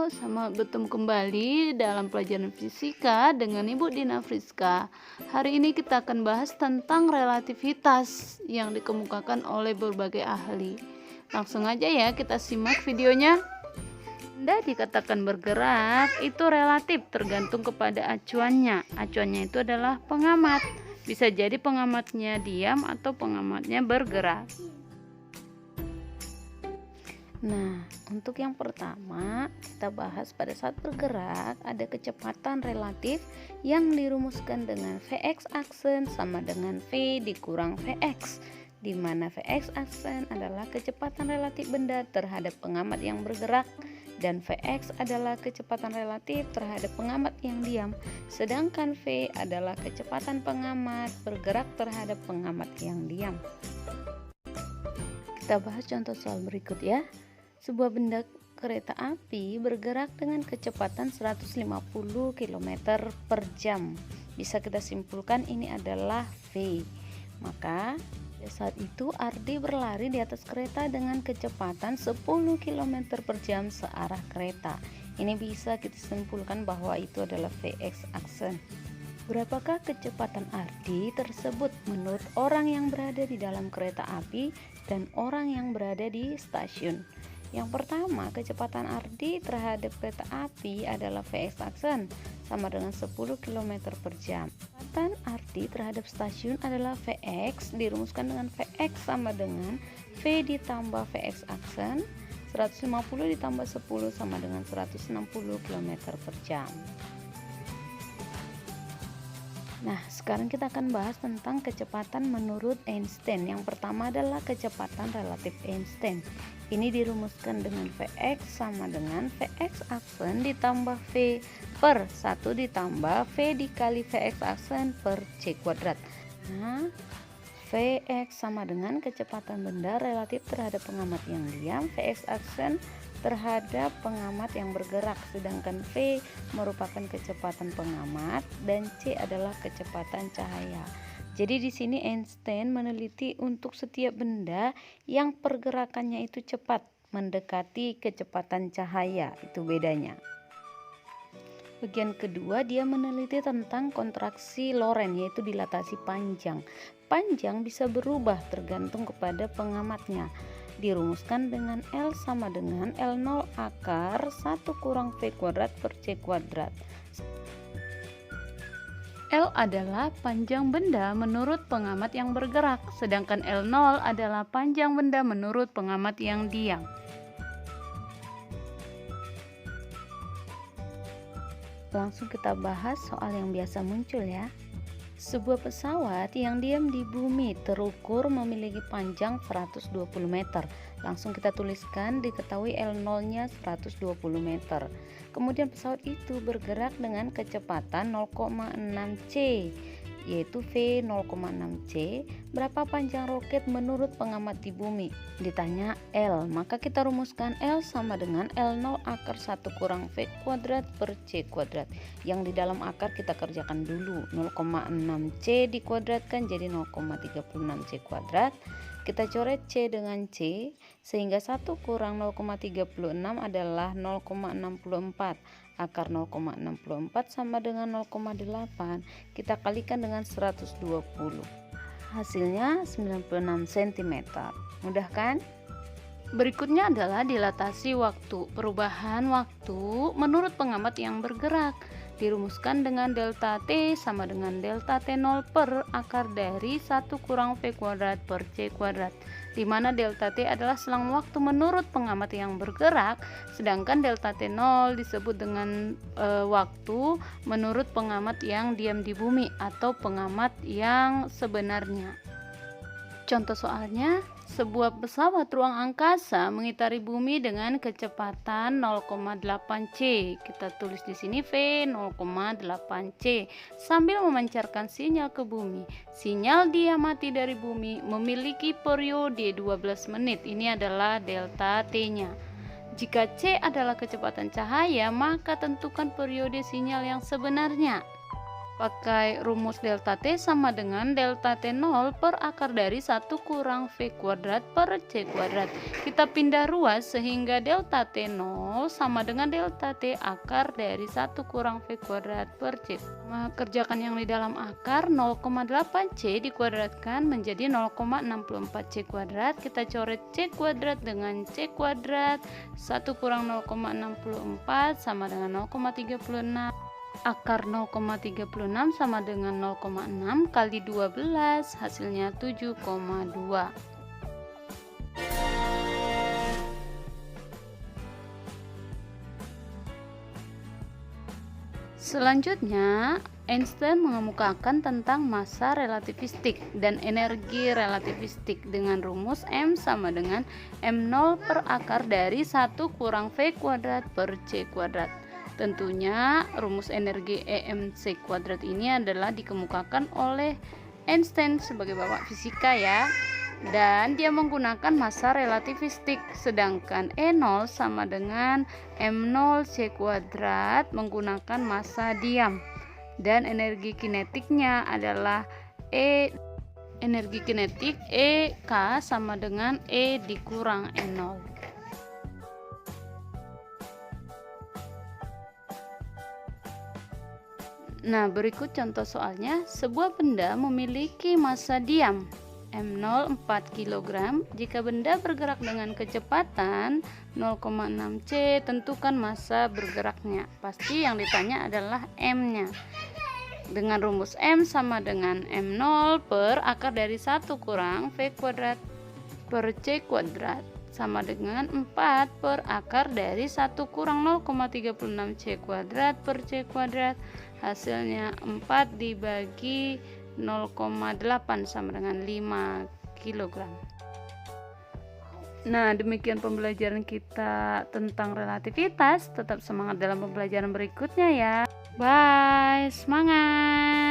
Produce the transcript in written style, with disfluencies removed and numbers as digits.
selamat bertemu kembali dalam pelajaran fisika dengan Ibu Dina Friska. Hari ini kita akan bahas tentang relativitas yang dikemukakan oleh berbagai ahli. Langsung aja ya kita simak videonya. Benda dikatakan bergerak itu relatif tergantung kepada acuannya. Acuannya itu adalah pengamat. Bisa jadi pengamatnya diam atau pengamatnya bergerak. Nah, untuk yang pertama kita bahas pada saat bergerak ada kecepatan relatif yang dirumuskan dengan Vx aksen sama dengan V dikurang Vx, di mana Vx aksen adalah kecepatan relatif benda terhadap pengamat yang bergerak dan Vx adalah kecepatan relatif terhadap pengamat yang diam, sedangkan V adalah kecepatan pengamat bergerak terhadap pengamat yang diam. Kita bahas contoh soal berikut ya. Sebuah benda kereta api bergerak dengan kecepatan 150 km per jam. Bisa kita simpulkan ini adalah V. Maka pada saat itu Ardi berlari di atas kereta dengan kecepatan 10 km per jam searah kereta. Ini bisa kita simpulkan bahwa itu adalah Vx aksen. Berapakah kecepatan Ardi tersebut menurut orang yang berada di dalam kereta api dan orang yang berada di stasiun? Yang pertama, kecepatan Ardi terhadap kereta api adalah Vx aksen sama dengan 10 km per jam. Kecepatan Ardi terhadap stasiun adalah Vx dirumuskan dengan Vx sama dengan V ditambah Vx aksen 150 ditambah 10 sama dengan 160 km per jam. Nah, sekarang kita akan bahas tentang kecepatan menurut Einstein. Yang pertama adalah kecepatan relatif Einstein. Ini dirumuskan dengan Vx sama dengan Vx aksen ditambah V per 1 ditambah V dikali Vx aksen per C kuadrat. Nah, Vx sama dengan kecepatan benda relatif terhadap pengamat yang diam, Vx aksen terhadap pengamat yang bergerak, sedangkan V merupakan kecepatan pengamat dan C adalah kecepatan cahaya. Jadi di sini Einstein meneliti untuk setiap benda yang pergerakannya itu cepat mendekati kecepatan cahaya, itu bedanya. Bagian kedua dia meneliti tentang kontraksi Lorentz, yaitu dilatasi panjang. Panjang bisa berubah tergantung kepada pengamatnya. Dirumuskan dengan L sama dengan L0 akar 1 kurang V kuadrat per C kuadrat. L adalah panjang benda menurut pengamat yang bergerak, sedangkan L0 adalah panjang benda menurut pengamat yang diam. Langsung kita bahas soal yang biasa muncul ya. Sebuah pesawat yang diam di bumi terukur memiliki panjang 120 meter. Langsung kita tuliskan, diketahui L0-nya 120 meter. Kemudian pesawat itu bergerak dengan kecepatan 0,6 C, yaitu V 0,6 C. Berapa panjang roket menurut pengamat di bumi? Ditanya L, maka kita rumuskan L sama dengan L0 akar 1 kurang V kuadrat per C kuadrat. Yang di dalam akar kita kerjakan dulu. 0,6 C dikuadratkan jadi 0,36 C kuadrat. Kita coret C dengan C sehingga 1 kurang 0,36 adalah 0,64. Akar 0,64 sama dengan 0,8. Kita kalikan dengan 120. Hasilnya 96 cm. Mudah kan? Berikutnya adalah dilatasi waktu. Perubahan waktu menurut pengamat yang bergerak dirumuskan dengan delta T sama dengan delta T0 per akar dari 1 kurang V kuadrat per C kuadrat, di mana delta T adalah selang waktu menurut pengamat yang bergerak, sedangkan delta T0 disebut dengan waktu menurut pengamat yang diam di bumi atau pengamat yang sebenarnya. Contoh soalnya, sebuah pesawat ruang angkasa mengitari bumi dengan kecepatan 0,8 C. Kita tulis di sini V 0,8 C sambil memancarkan sinyal ke bumi. Sinyal diamati dari bumi memiliki periode 12 menit. Ini adalah delta T-nya. Jika C adalah kecepatan cahaya, maka tentukan periode sinyal yang sebenarnya. Pakai rumus delta T sama dengan delta T0 per akar dari 1 kurang V kuadrat per C kuadrat. Kita pindah ruas sehingga delta T0 sama dengan delta T akar dari 1 kurang V kuadrat per C. Kerjakan yang di dalam akar, 0,8 C dikuadratkan menjadi 0,64 C kuadrat. Kita coret C kuadrat dengan C kuadrat. 1 kurang 0,64 sama dengan 0,36. Akar 0,36 sama dengan 0,6 kali 12, hasilnya 7,2. Selanjutnya, Einstein mengemukakan tentang massa relativistik dan energi relativistik dengan rumus M sama dengan M0 per akar dari 1 kurang V kuadrat per C kuadrat. Tentunya rumus energi EmC kuadrat ini adalah dikemukakan oleh Einstein sebagai bapak fisika ya, dan dia menggunakan massa relativistik, sedangkan E0 sama dengan M0 C kuadrat menggunakan massa diam, dan energi kinetiknya adalah energi kinetik EK sama dengan E dikurang E0. Nah, berikut contoh soalnya. Sebuah benda memiliki massa diam M0 4 kg. Jika benda bergerak dengan kecepatan 0,6 C, tentukan massa bergeraknya. Pasti yang ditanya adalah M-nya. Dengan rumus M sama dengan M0 per akar dari 1 kurang V kuadrat per C kuadrat sama dengan 4 per akar dari 1 kurang 0,36 C kuadrat per C kuadrat. Hasilnya 4 dibagi 0,8 sama dengan 5 kg. Nah, demikian pembelajaran kita tentang relativitas. Tetap semangat dalam pembelajaran berikutnya ya. Bye, semangat.